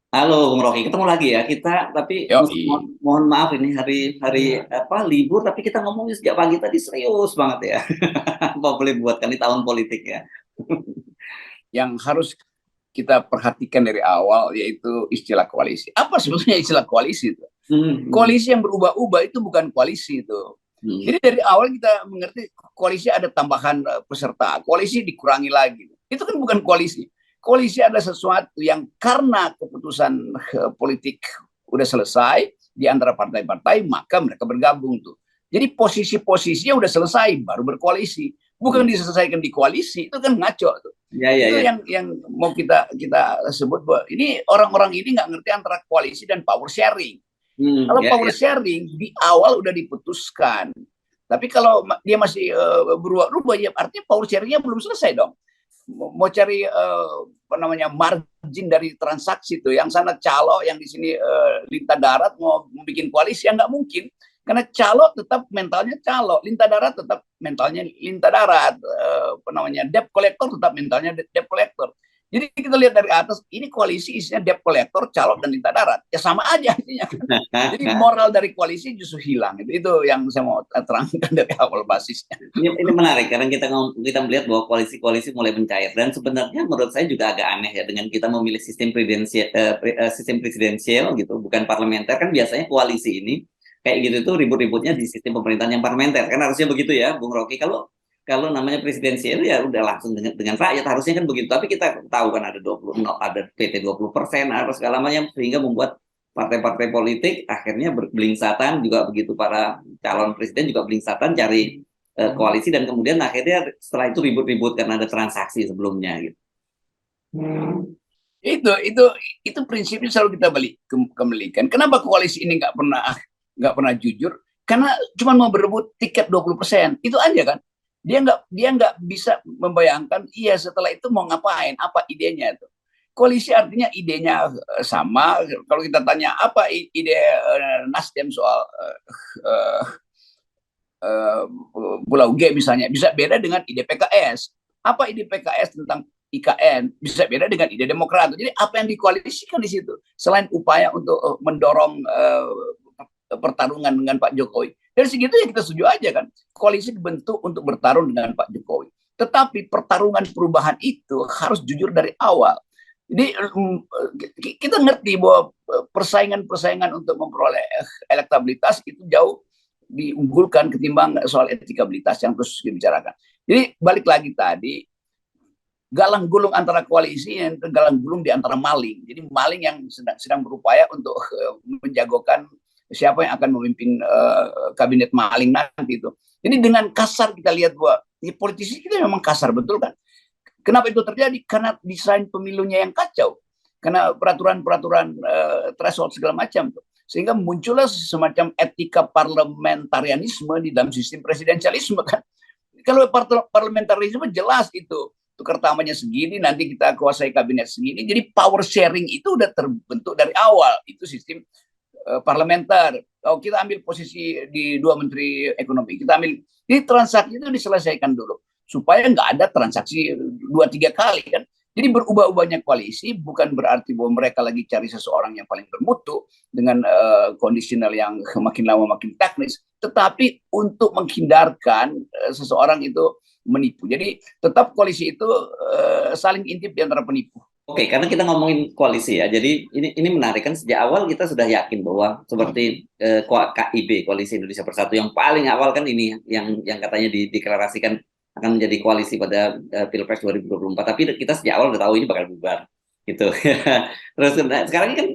Halo, Bung Rocky, ketemu lagi ya kita. Tapi Yoi. mohon maaf ini hari apa libur, tapi kita ngomongnya sejak pagi tadi serius banget ya. Apa boleh buat kan di tahun politik ya. Yang harus kita perhatikan dari awal yaitu istilah koalisi. Apa sebetulnya istilah koalisi itu? Hmm, Koalisi yang berubah-ubah itu bukan koalisi itu. hmm, Jadi dari awal kita mengerti koalisi ada tambahan peserta, koalisi dikurangi lagi. Itu kan bukan koalisi. Koalisi adalah sesuatu yang karena keputusan politik udah selesai di antara partai-partai, maka mereka bergabung tuh. Jadi posisi-posisinya udah selesai, baru berkoalisi. Bukan hmm. diselesaikan di koalisi, itu kan ngaco tuh. Ya, ya, Itu ya. yang mau kita sebut bahwa ini orang-orang ini nggak ngerti antara koalisi dan power sharing. Kalau Ya, power ya. sharing di awal udah diputuskan, tapi kalau dia masih berubah-ubah, ya artinya power sharingnya belum selesai dong. Mau cari apa namanya margin dari transaksi itu, yang sana calo, yang di sini lintah darat mau bikin koalisi, ya nggak mungkin. Karena calo tetap mentalnya calo, lintah darat tetap mentalnya lintah darat, apa namanya debt collector tetap mentalnya debt collector. Jadi kita lihat dari atas, ini koalisi isinya debt collector, calo, dan lintah darat. Ya sama aja artinya kan. Jadi moral dari koalisi justru hilang. Itu yang saya mau terangkan dari awal basisnya. Ini menarik karena kita melihat bahwa koalisi-koalisi mulai mencair dan sebenarnya menurut saya juga agak aneh ya dengan kita memilih sistem presidensial gitu bukan parlementer kan biasanya koalisi ini kayak gitu tuh ribut-ributnya di sistem pemerintahan yang parlementer kan harusnya begitu ya Bung Rocky kalau kalau namanya presidensial ya udah langsung dengan rakyat harusnya kan begitu tapi kita tahu kan ada 20 no, ada PT 20% atau segala macam sehingga membuat partai-partai politik akhirnya belingsatan juga begitu para calon presiden juga belingsatan cari koalisi dan kemudian akhirnya setelah itu ribut-ribut karena ada transaksi sebelumnya gitu. Itu prinsipnya selalu kita kembalikan. Kenapa koalisi ini nggak pernah jujur? Karena cuma mau berebut tiket 20%. Itu aja kan. Dia nggak bisa membayangkan iya setelah itu mau ngapain, apa idenya itu. Koalisi artinya idenya sama. Kalau kita tanya apa ide Nasdem soal uh, uh, Pulau G misalnya, bisa beda dengan ide PKS. Apa ide PKS tentang IKN bisa beda dengan ide Demokrat. Jadi apa yang dikoalisikan di situ selain upaya untuk mendorong pertarungan dengan Pak Jokowi. Dari segitu ya kita setuju aja kan. Koalisi dibentuk untuk bertarung dengan Pak Jokowi. Tetapi pertarungan perubahan itu harus jujur dari awal. Jadi kita ngerti bahwa persaingan-persaingan untuk memperoleh elektabilitas itu jauh diunggulkan ketimbang soal etikabilitas yang terus dibicarakan. Jadi balik lagi tadi, galang gulung antara koalisi dan galang gulung di antara maling. Jadi maling yang sedang berupaya untuk menjagokan siapa yang akan memimpin kabinet maling nanti itu. Jadi dengan kasar kita lihat bahwa politisi kita memang kasar betul kan. Kenapa itu terjadi? Karena desain pemilunya yang kacau. Karena peraturan-peraturan threshold segala macam tuh. Sehingga muncullah semacam etika parlementarianisme di dalam sistem presidensialisme kan. Kalau parlementarisme jelas itu tukar tambahnya segini, nanti kita kuasai kabinet segini. Jadi power sharing itu udah terbentuk dari awal. Itu sistem parlementer. Kalau kita ambil posisi di dua menteri ekonomi, kita ambil di transaksi itu diselesaikan dulu supaya nggak ada transaksi dua tiga kali kan. Jadi berubah-ubahnya koalisi bukan berarti bahwa mereka lagi cari seseorang yang paling bermutu dengan kondisional yang makin lama makin teknis, tetapi untuk menghindarkan seseorang itu menipu. Jadi tetap koalisi itu saling intip di antara penipu. Oke, karena kita ngomongin koalisi ya, jadi ini menarik kan sejak awal kita sudah yakin bahwa seperti KIB Koalisi Indonesia Bersatu yang paling awal kan ini yang katanya dideklarasikan akan menjadi koalisi pada Pilpres 2024. Tapi kita sejak awal udah tahu ini bakal bubar gitu. Terus nah, sekarang kan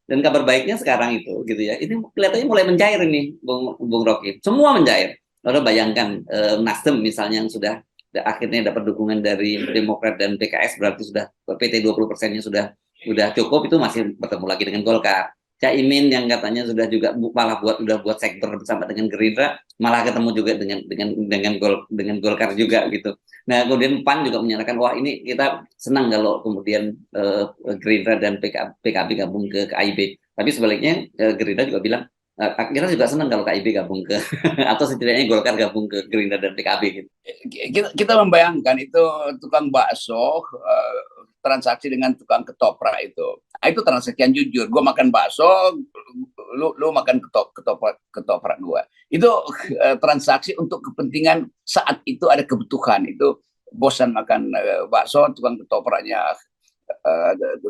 dan kabar baiknya sekarang itu gitu ya. Ini kelihatannya mulai mencair ini Bung Rocky. Semua mencair. Lalu bayangkan Nasdem misalnya yang sudah akhirnya dapat dukungan dari Demokrat dan PKS berarti sudah PT 20%-nya sudah cukup itu masih bertemu lagi dengan Golkar. Caimin yang katanya sudah juga malah buat sekber bersama dengan Gerindra malah ketemu juga dengan Golkar juga gitu. Nah kemudian PAN juga menyatakan wah ini kita senang kalau kemudian Gerindra dan PKB gabung ke KIB. Tapi sebaliknya Gerindra juga bilang kita juga senang kalau KIB gabung ke atau setidaknya Golkar gabung ke Gerindra dan PKB gitu. Kita membayangkan itu tukang bakso transaksi dengan tukang ketoprak itu. Nah, itu transaksi yang jujur. Gue makan bakso, lu makan ketoprak gue. Itu transaksi untuk kepentingan saat itu ada kebutuhan. Itu bosan makan bakso, tukang ketopraknya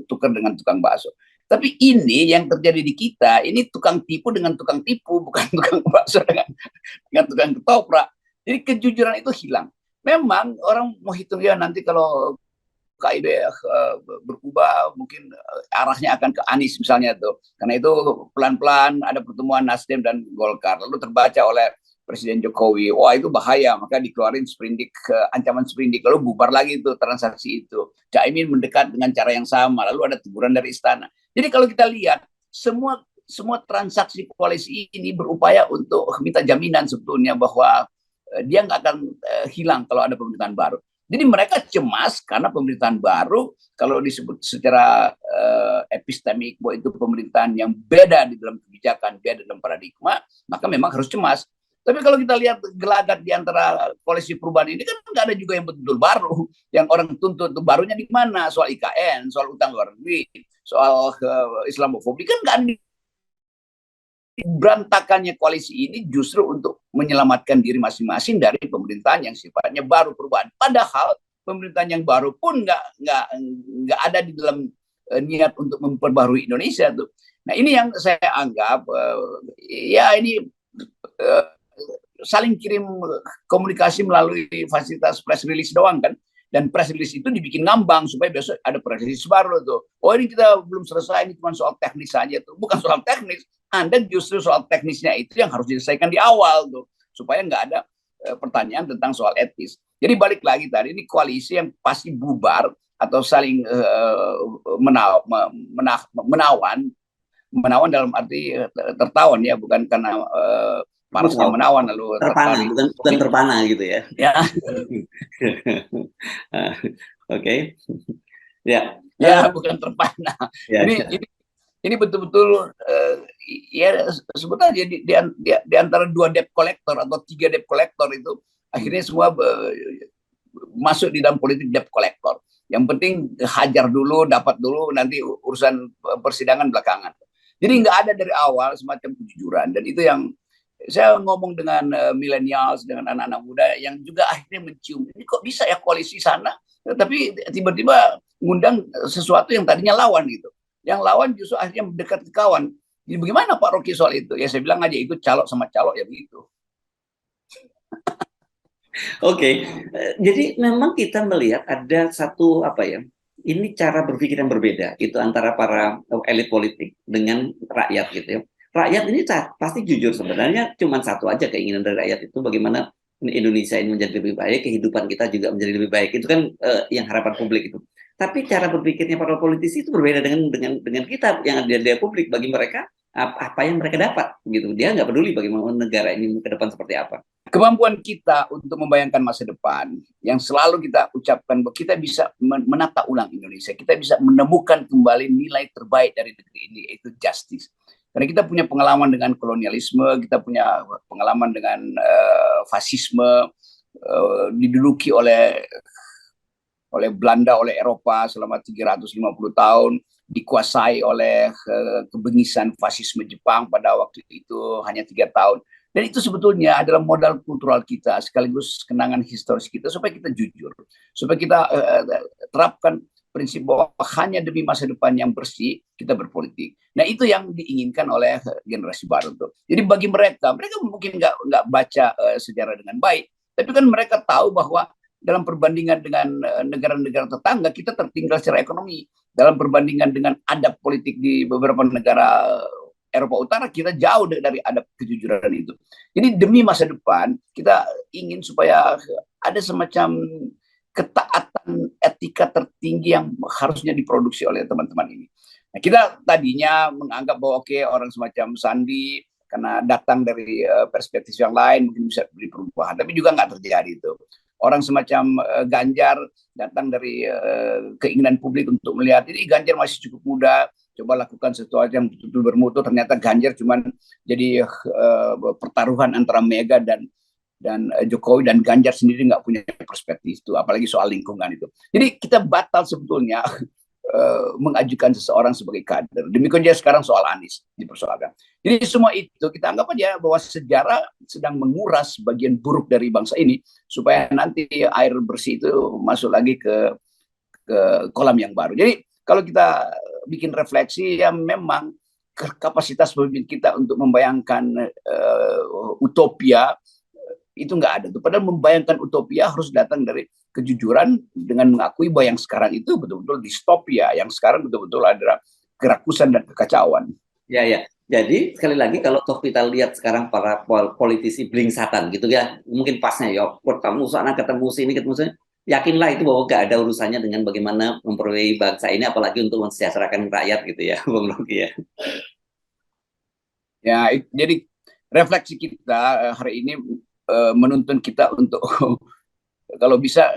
tukar dengan tukang bakso. Tapi ini yang terjadi di kita, ini tukang tipu dengan tukang tipu, bukan tukang bakso dengan tukang ketoprak. Jadi kejujuran itu hilang. Memang orang mau hitung ya nanti kalau KIB berubah mungkin arahnya akan ke Anies misalnya tuh. Karena itu pelan-pelan ada pertemuan Nasdem dan Golkar. Lalu terbaca oleh Presiden Jokowi, wah itu bahaya, maka dikeluarin sprindik, ancaman sprindik, lalu bubar lagi itu transaksi itu. Caimin mendekat dengan cara yang sama, lalu ada teguran dari istana. Jadi kalau kita lihat semua transaksi koalisi ini berupaya untuk minta jaminan sebetulnya bahwa dia nggak akan hilang kalau ada pemerintahan baru. Jadi mereka cemas karena pemerintahan baru, kalau disebut secara epistemik bahwa itu pemerintahan yang beda di dalam kebijakan, beda dalam paradigma, maka memang harus cemas. Tapi kalau kita lihat gelagat di antara koalisi perubahan ini kan nggak ada juga yang betul baru, yang orang tuntut barunya di mana, soal IKN, soal utang luar negeri, soal Islamofobi, kan nggak ada. Berantakannya koalisi ini justru untuk menyelamatkan diri masing-masing dari pemerintahan yang sifatnya baru perubahan. Padahal pemerintahan yang baru pun nggak ada di dalam niat untuk memperbarui Indonesia tuh. Nah ini yang saya anggap ya ini saling kirim komunikasi melalui fasilitas press release doang kan. Dan press release itu dibikin ngambang supaya besok ada press release baru tuh. Oh ini kita belum selesai, ini cuma soal teknis saja tuh. Bukan soal teknis, Anda justru soal teknisnya itu yang harus diselesaikan di awal tuh. Supaya nggak ada pertanyaan tentang soal etis. Jadi balik lagi tadi, ini koalisi yang pasti bubar atau saling menawan dalam arti tertawan ya, bukan karena parasnya menawan lalu terpana, bukan terpana gitu ya. Ya. Oke. Ya. Ya, bukan terpana. Ya, ini betul-betul ya sebetulnya di antara 2 debt collector atau 3 debt collector itu akhirnya semua masuk di dalam politik debt collector. Yang penting hajar dulu, dapat dulu, nanti urusan persidangan belakangan. Jadi nggak ada dari awal semacam kejujuran, dan itu yang saya ngomong dengan millennials, dengan anak-anak muda yang juga akhirnya mencium, ini kok bisa ya koalisi sana, tapi tiba-tiba ngundang sesuatu yang tadinya lawan gitu. Yang lawan justru akhirnya mendekat ke kawan. Jadi bagaimana Pak Rocky soal itu? Ya saya bilang aja itu calok sama calok ya begitu. Oke. Jadi memang kita melihat ada satu ini cara berpikir yang berbeda itu antara para elit politik dengan rakyat gitu ya. Rakyat ini pasti jujur, sebenarnya cuma satu aja keinginan dari rakyat itu, bagaimana Indonesia ini menjadi lebih baik, kehidupan kita juga menjadi lebih baik. Itu kan yang harapan publik itu. Tapi cara berpikirnya para politisi itu berbeda dengan kita yang ada di publik. Bagi mereka apa yang mereka dapat gitu. Dia nggak peduli bagaimana negara ini ke depan seperti apa. Kemampuan kita untuk membayangkan masa depan yang selalu kita ucapkan bahwa kita bisa menata ulang Indonesia, kita bisa menemukan kembali nilai terbaik dari negeri ini, yaitu justice. Karena kita punya pengalaman dengan kolonialisme, kita punya pengalaman dengan fasisme, diduduki oleh Belanda, oleh Eropa selama 350 tahun, dikuasai oleh kebengisan fasisme Jepang pada waktu itu hanya 3 tahun. Dan itu sebetulnya adalah modal kultural kita, sekaligus kenangan historis kita, supaya kita jujur, supaya kita terapkan prinsip bahwa hanya demi masa depan yang bersih kita berpolitik. Nah itu yang diinginkan oleh generasi baru tuh. Jadi bagi mereka mungkin nggak baca sejarah dengan baik, tapi kan mereka tahu bahwa dalam perbandingan dengan negara-negara tetangga kita tertinggal secara ekonomi. Dalam perbandingan dengan adab politik di beberapa negara Eropa Utara kita jauh dari adab kejujuran itu. Jadi demi masa depan kita ingin supaya ada semacam ketaatan etika tertinggi yang harusnya diproduksi oleh teman-teman ini. Nah, kita tadinya menganggap bahwa orang semacam Sandi karena datang dari perspektif yang lain mungkin bisa beri perubahan, tapi juga nggak terjadi itu. Orang semacam Ganjar datang dari keinginan publik untuk melihat ini Ganjar masih cukup muda, coba lakukan sesuatu yang betul-betul bermutu. Ternyata Ganjar cuma jadi pertaruhan antara Mega dan Jokowi dan Ganjar sendiri nggak punya perspektif itu, apalagi soal lingkungan itu. Jadi kita batal sebetulnya mengajukan seseorang sebagai kader. Demikian juga sekarang soal Anies dipersoalkan. Jadi semua itu kita anggap aja bahwa sejarah sedang menguras bagian buruk dari bangsa ini supaya nanti air bersih itu masuk lagi ke kolam yang baru. Jadi kalau kita bikin refleksi, ya memang kapasitas pemimpin kita untuk membayangkan utopia itu nggak ada tuh. Padahal membayangkan utopia harus datang dari kejujuran dengan mengakui bahwa yang sekarang itu betul-betul distopia, yang sekarang betul-betul ada kerakusan dan kekacauan. Ya, ya. Jadi sekali lagi kalau toh kita lihat sekarang para politisi blingsatan gitu ya, mungkin pasnya ya ketemu sana ketemu sini ketemu sini, yakinlah itu bahwa gak ada urusannya dengan bagaimana memperoleh bangsa ini, apalagi untuk mensejahterakan rakyat gitu ya, Bung Rocky ya. Ya, jadi refleksi kita hari ini menuntun kita untuk kalau bisa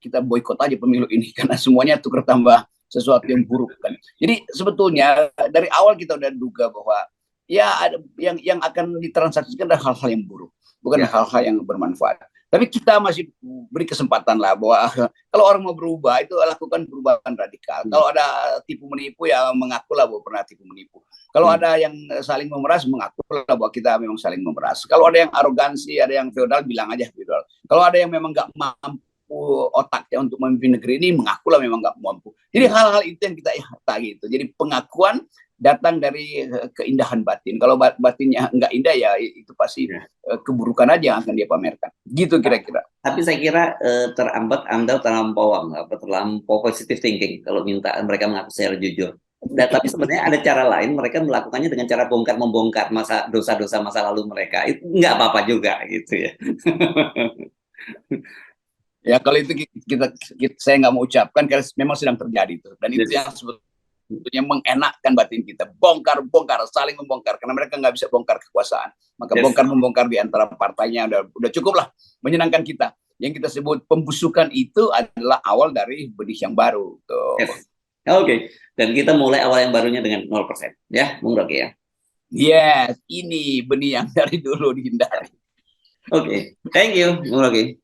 kita boikot aja pemilu ini karena semuanya tukar tambah sesuatu yang buruk kan. Jadi sebetulnya dari awal kita udah duga bahwa ya ada yang akan ditransaksikan adalah hal-hal yang buruk, bukan hal-hal yang bermanfaat. Tapi kita masih beri kesempatan lah bahwa kalau orang mau berubah itu lakukan perubahan radikal. Kalau ada tipu menipu ya mengakulah bahwa pernah tipu menipu. Kalau ada yang saling memeras, mengakulah bahwa kita memang saling memeras. Kalau ada yang arogansi, ada yang feodal, bilang aja feodal. Kalau ada yang memang nggak mampu otaknya untuk memimpin negeri ini, mengakulah memang nggak mampu. Jadi hal-hal itu yang kita gitu. Jadi pengakuan datang dari keindahan batin. Kalau batinnya nggak indah ya itu pasti keburukan aja yang akan dia pamerkan. Gitu kira-kira. Tapi saya kira terambat Anda terlampau positive thinking kalau minta mereka mengaku secara jujur. Dan, tapi sebenarnya ada cara lain, mereka melakukannya dengan cara membongkar dosa-dosa masa lalu mereka. Itu nggak apa-apa juga gitu ya. Ya kalau itu saya nggak mau ucapkan karena memang sedang terjadi itu. Dan itu yang sebetulnya mengenakkan batin kita. Bongkar, saling membongkar. Karena mereka nggak bisa bongkar kekuasaan. Maka bongkar-membongkar di antara partainya udah cukup lah menyenangkan kita. Yang kita sebut pembusukan itu adalah awal dari benih yang baru. Oke. Dan kita mulai awal yang barunya dengan 0%. Ya, Bung Rocky ya. Yes, ini benih yang dari dulu dihindari. Oke. Thank you, Bung Rocky.